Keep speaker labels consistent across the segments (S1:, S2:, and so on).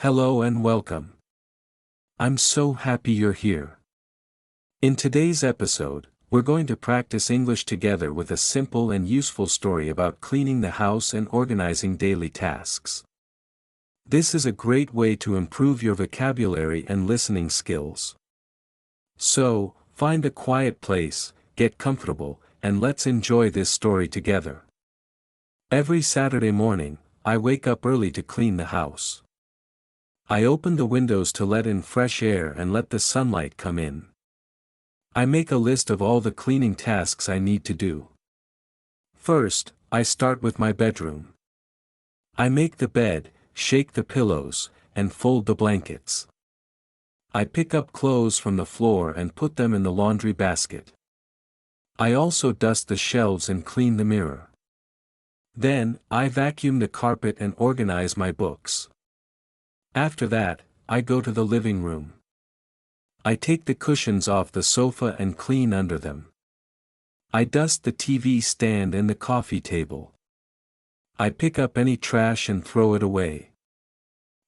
S1: Hello and welcome. I'm so happy you're here. In today's episode, we're going to practice English together with a simple and useful story about cleaning the house and organizing daily tasks. This is a great way to improve your vocabulary and listening skills. So, find a quiet place, get comfortable, and let's enjoy this story together. Every Saturday morning, I wake up early to clean the house. I open the windows to let in fresh air and let the sunlight come in. I make a list of all the cleaning tasks I need to do. First, I start with my bedroom. I make the bed, shake the pillows, and fold the blankets. I pick up clothes from the floor and put them in the laundry basket. I also dust the shelves and clean the mirror. Then, I vacuum the carpet and organize my books. After that, I go to the living room. I take the cushions off the sofa and clean under them. I dust the TV stand and the coffee table. I pick up any trash and throw it away.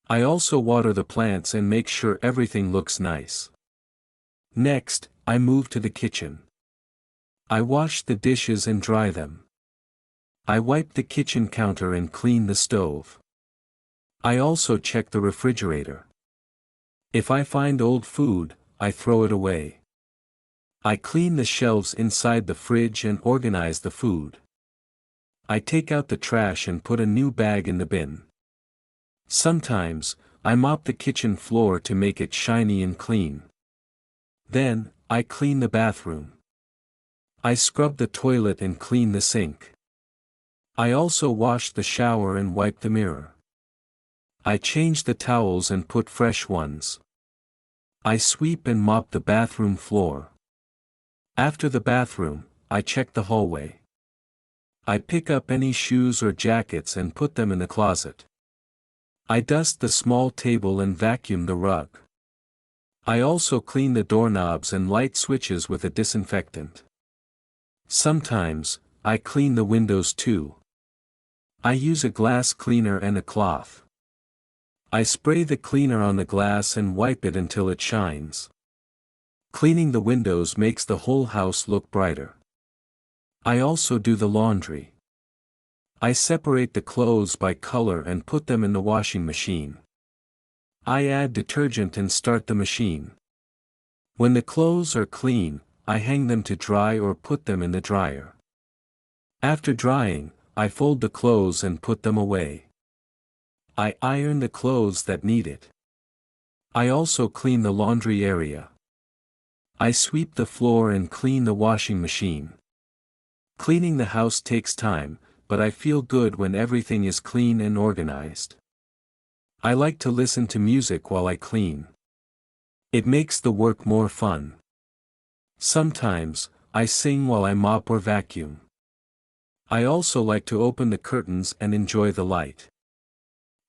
S1: I also water the plants and make sure everything looks nice. Next, I move to the kitchen. I wash the dishes and dry them. I wipe the kitchen counter and clean the stove. I also check the refrigerator. If I find old food, I throw it away. I clean the shelves inside the fridge and organize the food. I take out the trash and put a new bag in the bin. Sometimes, I mop the kitchen floor to make it shiny and clean. Then, I clean the bathroom. I scrub the toilet and clean the sink. I also wash the shower and wipe the mirror. I change the towels and put fresh ones. I sweep and mop the bathroom floor. After the bathroom, I check the hallway. I pick up any shoes or jackets and put them in the closet. I dust the small table and vacuum the rug. I also clean the doorknobs and light switches with a disinfectant. Sometimes, I clean the windows too. I use a glass cleaner and a cloth. I spray the cleaner on the glass and wipe it until it shines. Cleaning the windows makes the whole house look brighter. I also do the laundry. I separate the clothes by color and put them in the washing machine. I add detergent and start the machine. When the clothes are clean, I hang them to dry or put them in the dryer. After drying, I fold the clothes and put them away. I iron the clothes that need it. I also clean the laundry area. I sweep the floor and clean the washing machine. Cleaning the house takes time, but I feel good when everything is clean and organized. I like to listen to music while I clean. It makes the work more fun. Sometimes, I sing while I mop or vacuum. I also like to open the curtains and enjoy the light.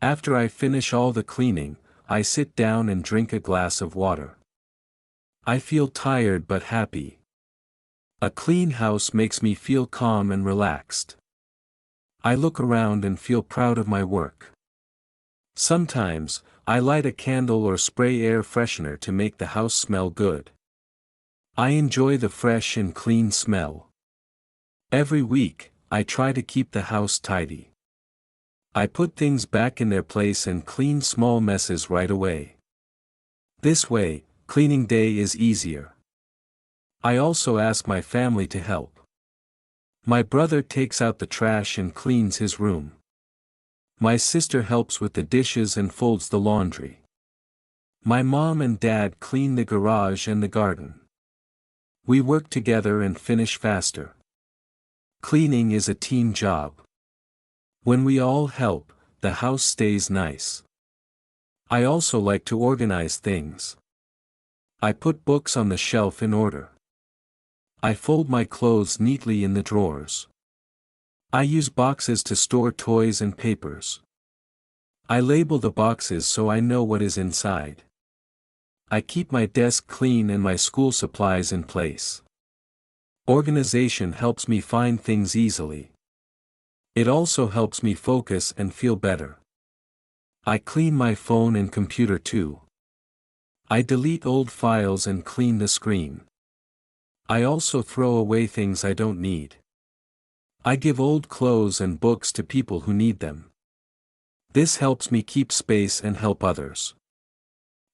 S1: After I finish all the cleaning, I sit down and drink a glass of water. I feel tired but happy. A clean house makes me feel calm and relaxed. I look around and feel proud of my work. Sometimes, I light a candle or spray air freshener to make the house smell good. I enjoy the fresh and clean smell. Every week, I try to keep the house tidy. I put things back in their place and clean small messes right away. This way, cleaning day is easier. I also ask my family to help. My brother takes out the trash and cleans his room. My sister helps with the dishes and folds the laundry. My mom and dad clean the garage and the garden. We work together and finish faster. Cleaning is a team job. When we all help, the house stays nice. I also like to organize things. I put books on the shelf in order. I fold my clothes neatly in the drawers. I use boxes to store toys and papers. I label the boxes so I know what is inside. I keep my desk clean and my school supplies in place. Organization helps me find things easily. It also helps me focus and feel better. I clean my phone and computer too. I delete old files and clean the screen. I also throw away things I don't need. I give old clothes and books to people who need them. This helps me keep space and help others.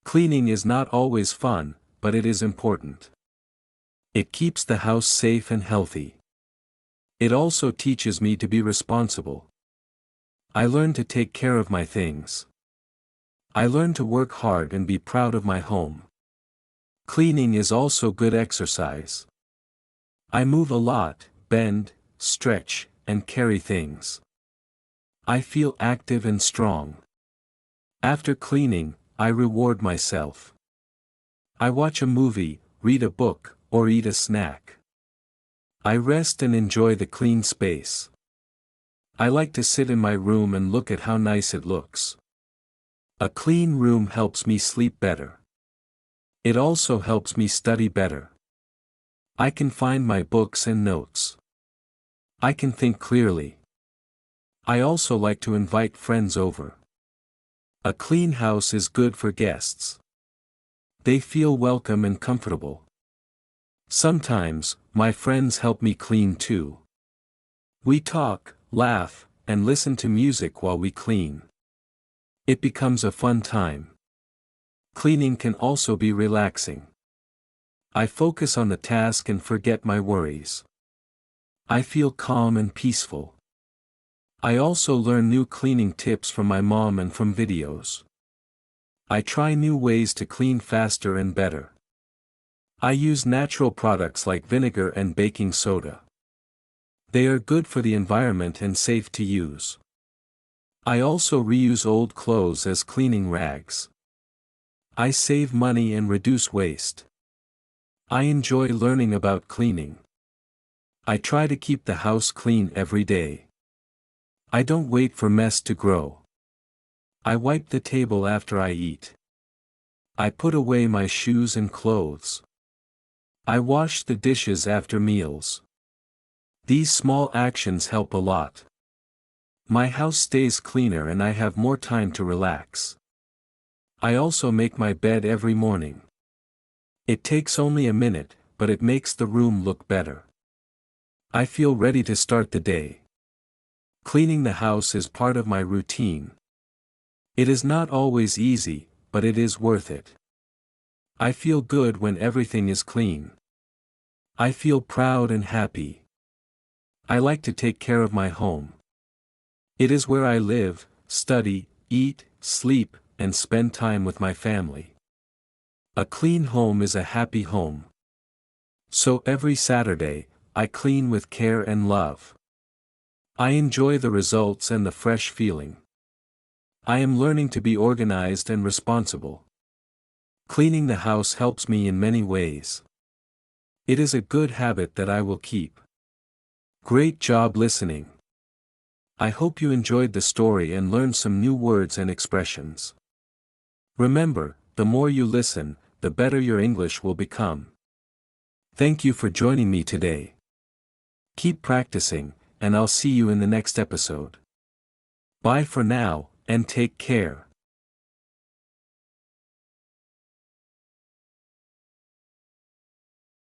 S1: Cleaning is not always fun, but it is important. It keeps the house safe and healthy. It also teaches me to be responsible. I learn to take care of my things. I learn to work hard and be proud of my home. Cleaning is also good exercise. I move a lot, bend, stretch, and carry things. I feel active and strong. After cleaning, I reward myself. I watch a movie, read a book, or eat a snack. I rest and enjoy the clean space. I like to sit in my room and look at how nice it looks. A clean room helps me sleep better. It also helps me study better. I can find my books and notes. I can think clearly. I also like to invite friends over. A clean house is good for guests. They feel welcome and comfortable. Sometimes, my friends help me clean too. We talk, laugh, and listen to music while we clean. It becomes a fun time. Cleaning can also be relaxing. I focus on the task and forget my worries. I feel calm and peaceful. I also learn new cleaning tips from my mom and from videos. I try new ways to clean faster and better. I use natural products like vinegar and baking soda. They are good for the environment and safe to use. I also reuse old clothes as cleaning rags. I save money and reduce waste. I enjoy learning about cleaning. I try to keep the house clean every day. I don't wait for mess to grow. I wipe the table after I eat. I put away my shoes and clothes. I wash the dishes after meals. These small actions help a lot. My house stays cleaner and I have more time to relax. I also make my bed every morning. It takes only a minute, but it makes the room look better. I feel ready to start the day. Cleaning the house is part of my routine. It is not always easy, but it is worth it. I feel good when everything is clean. I feel proud and happy. I like to take care of my home. It is where I live, study, eat, sleep, and spend time with my family. A clean home is a happy home. So every Saturday, I clean with care and love. I enjoy the results and the fresh feeling. I am learning to be organized and responsible. Cleaning the house helps me in many ways. It is a good habit that I will keep. Great job listening. I hope you enjoyed the story and learned some new words and expressions. Remember, the more you listen, the better your English will become. Thank you for joining me today. Keep practicing, and I'll see you in the next episode. Bye for now, and take care.